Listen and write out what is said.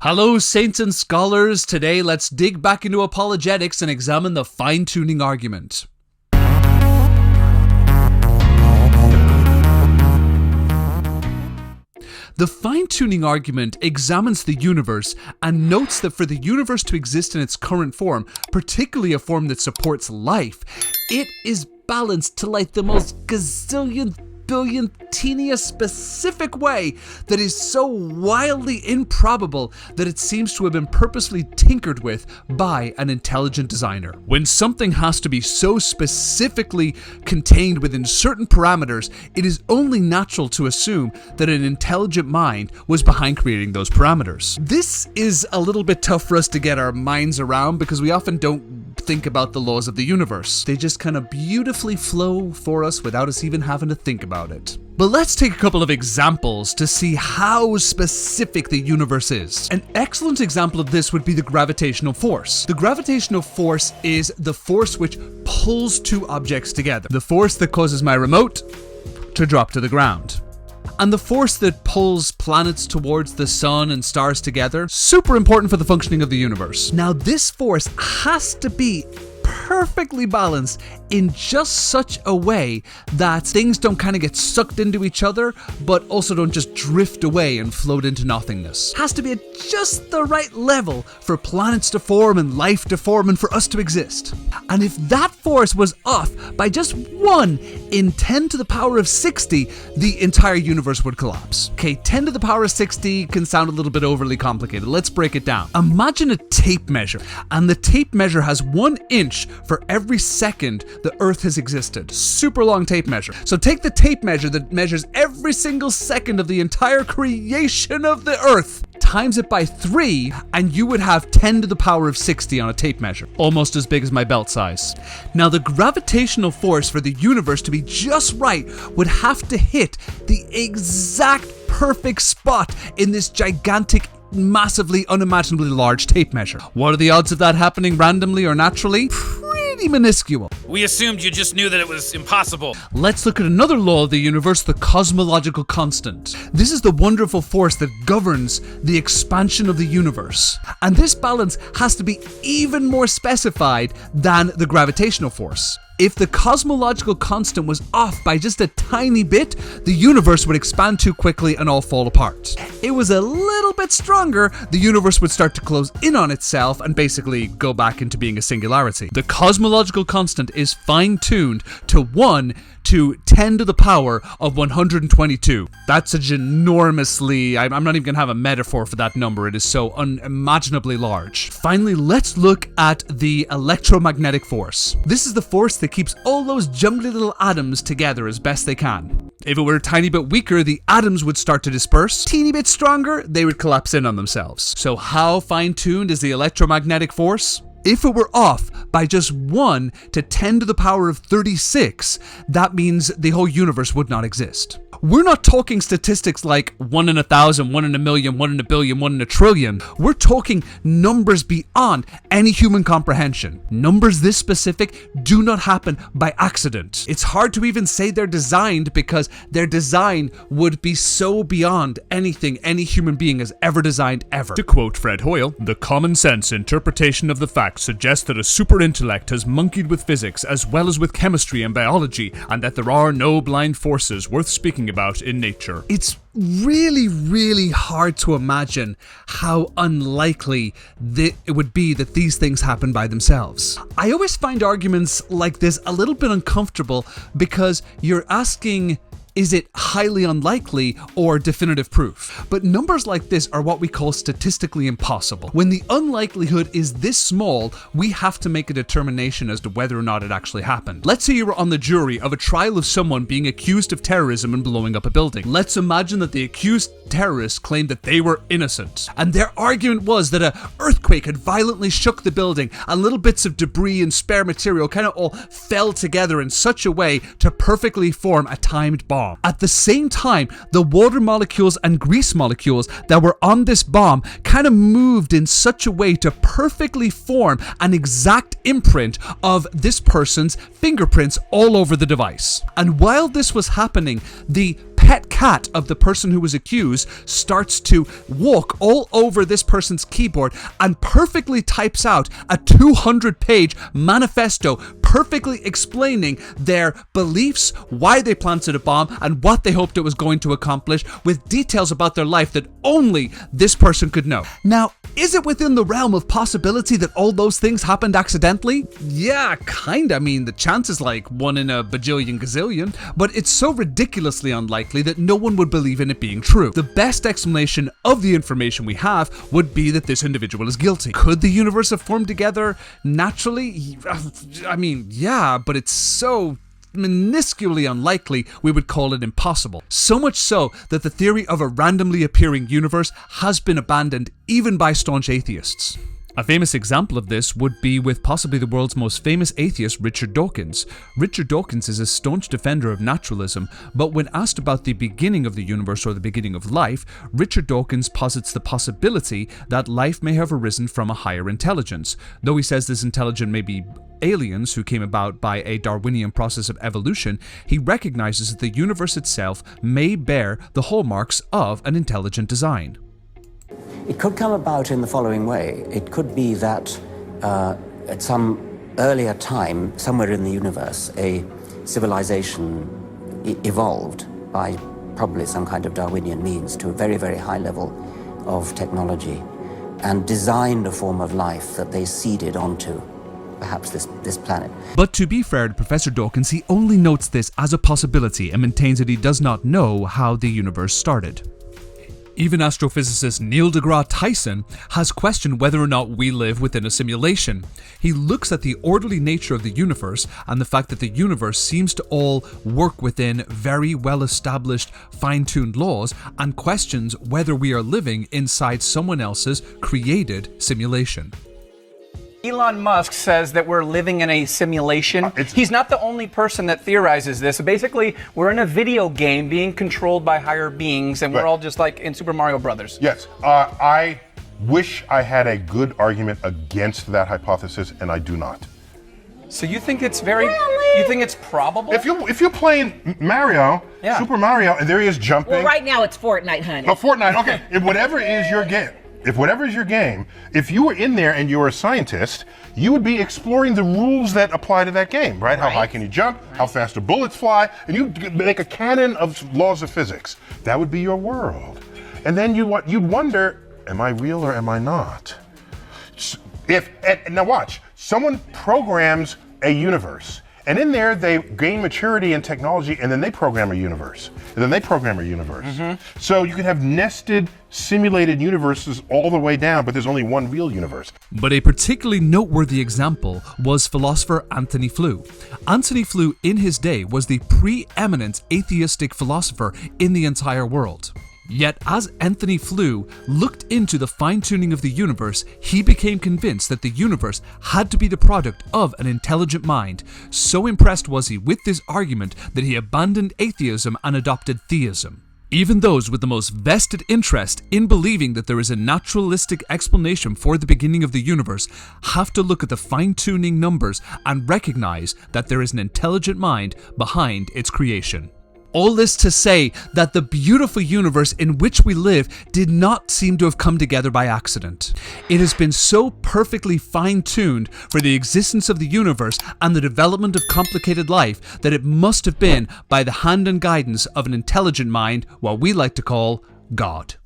Hello, saints and scholars. Today, let's dig back into apologetics and examine the fine-tuning argument. The fine-tuning argument examines the universe and notes that for the universe to exist in its current form, particularly a form that supports life, it is balanced to like the most gazillion billion teeniest specific way that is so wildly improbable that it seems to have been purposely tinkered with by an intelligent designer. When something has to be so specifically contained within certain parameters, it is only natural to assume that an intelligent mind was behind creating those parameters. This is a little bit tough for us to get our minds around because we often don't think about the laws of the universe. They just kind of beautifully flow for us without us even having to think about it. But let's take a couple of examples to see how specific the universe is. An excellent example of this would be the gravitational force. The gravitational force is the force which pulls two objects together. The force that causes my remote to drop to the ground. And the force that pulls planets towards the sun and stars together, super important for the functioning of the universe. Now, this force has to be perfectly balanced in just such a way that things don't kind of get sucked into each other, but also don't just drift away and float into nothingness. Has to be at just the right level for planets to form and life to form and for us to exist. And if that force was off by just 1 in 10 to the power of 60, the entire universe would collapse. Okay, 10 to the power of 60 can sound a little bit overly complicated. Let's break it down. Imagine a tape measure, and the tape measure has 1 inch for every second the Earth has existed. Super long tape measure. So take the tape measure that measures every single second of the entire creation of the Earth, times it by 3, and you would have 10 to the power of 60 on a tape measure. Almost as big as my belt size. Now, the gravitational force for the universe to be just right would have to hit the exact perfect spot in this gigantic, massively unimaginably large tape measure. What are the odds of that happening randomly or naturally? Pretty minuscule. We assumed you just knew that it was impossible. Let's look at another law of the universe, the Cosmological Constant. This is the wonderful force that governs the expansion of the universe. And this balance has to be even more specified than the gravitational force. If the cosmological constant was off by just a tiny bit, the universe would expand too quickly and all fall apart. It was a little bit stronger, the universe would start to close in on itself and basically go back into being a singularity. The cosmological constant is fine-tuned to 1 to 10 to the power of 122. That's a ginormously, I'm not even going to have a metaphor for that number, it is so unimaginably large. Finally, let's look at the electromagnetic force. This is the force that keeps all those jumbly little atoms together as best they can. If it were a tiny bit weaker, the atoms would start to disperse. Teeny bit stronger, they would collapse in on themselves. So how fine-tuned is the electromagnetic force? If it were off by just 1 to 10 to the power of 36, that means the whole universe would not exist. We're not talking statistics like 1 in 1,000, 1 in a million, 1 in a billion, 1 in a trillion. We're talking numbers beyond any human comprehension. Numbers this specific do not happen by accident. It's hard to even say they're designed because their design would be so beyond anything any human being has ever designed ever. To quote Fred Hoyle, the common sense interpretation of the facts suggests that a super intellect has monkeyed with physics as well as with chemistry and biology, and that there are no blind forces worth speaking about in nature. It's really, really hard to imagine how unlikely it would be that these things happen by themselves. I always find arguments like this a little bit uncomfortable because you're asking, is it highly unlikely or definitive proof? But numbers like this are what we call statistically impossible. When the unlikelihood is this small, we have to make a determination as to whether or not it actually happened. Let's say you were on the jury of a trial of someone being accused of terrorism and blowing up a building. Let's imagine that the accused terrorists claimed that they were innocent, and their argument was that an earthquake had violently shook the building and little bits of debris and spare material kind of all fell together in such a way to perfectly form a timed bomb. At the same time, the water molecules and grease molecules that were on this bomb kind of moved in such a way to perfectly form an exact imprint of this person's fingerprints all over the device. And while this was happening, the pet cat of the person who was accused starts to walk all over this person's keyboard and perfectly types out a 200-page manifesto perfectly explaining their beliefs, why they planted a bomb, and what they hoped it was going to accomplish, with details about their life that only this person could know. Now, is it within the realm of possibility that all those things happened accidentally? Yeah, kinda. I mean, the chance is like 1 in a bajillion gazillion, but it's so ridiculously unlikely that no one would believe in it being true. The best explanation of the information we have would be that this individual is guilty. Could the universe have formed together naturally? I mean, yeah, but it's so minusculely unlikely we would call it impossible. So much so that the theory of a randomly appearing universe has been abandoned even by staunch atheists. A famous example of this would be with possibly the world's most famous atheist, Richard Dawkins. Richard Dawkins is a staunch defender of naturalism, but when asked about the beginning of the universe or the beginning of life, Richard Dawkins posits the possibility that life may have arisen from a higher intelligence. Though he says this intelligence may be aliens who came about by a Darwinian process of evolution, he recognizes that the universe itself may bear the hallmarks of an intelligent design. It could come about in the following way. It could be that at some earlier time, somewhere in the universe, a civilization evolved by probably some kind of Darwinian means to a very, very high level of technology and designed a form of life that they seeded onto perhaps this planet. But to be fair to Professor Dawkins, he only notes this as a possibility and maintains that he does not know how the universe started. Even astrophysicist Neil deGrasse Tyson has questioned whether or not we live within a simulation. He looks at the orderly nature of the universe and the fact that the universe seems to all work within very well-established, fine-tuned laws, and questions whether we are living inside someone else's created simulation. Elon Musk says that we're living in a simulation. He's not the only person that theorizes this. Basically, we're in a video game being controlled by higher beings, and we're all just like in Super Mario Brothers. Yes, I wish I had a good argument against that hypothesis, and I do not. So you think it's you think it's probable? If you're playing Mario, Super Mario, and there he is jumping. Well, right now it's Fortnite, honey. Oh, Fortnite, okay. Whatever is your game. If you were in there and you were a scientist, you would be exploring the rules that apply to that game, right? How high can you jump? How fast do bullets fly? And you make a canon of laws of physics. That would be your world. And then you'd wonder, am I real or am I not? Now watch, someone programs a universe. And in there, they gain maturity and technology, and then they program a universe. So you could have nested, simulated universes all the way down, but there's only one real universe. But a particularly noteworthy example was philosopher Antony Flew. Antony Flew, in his day, was the preeminent atheistic philosopher in the entire world. Yet, as Antony Flew looked into the fine-tuning of the universe, he became convinced that the universe had to be the product of an intelligent mind. So impressed was he with this argument that he abandoned atheism and adopted theism. Even those with the most vested interest in believing that there is a naturalistic explanation for the beginning of the universe have to look at the fine-tuning numbers and recognize that there is an intelligent mind behind its creation. All this to say that the beautiful universe in which we live did not seem to have come together by accident. It has been so perfectly fine-tuned for the existence of the universe and the development of complicated life that it must have been by the hand and guidance of an intelligent mind, what we like to call God.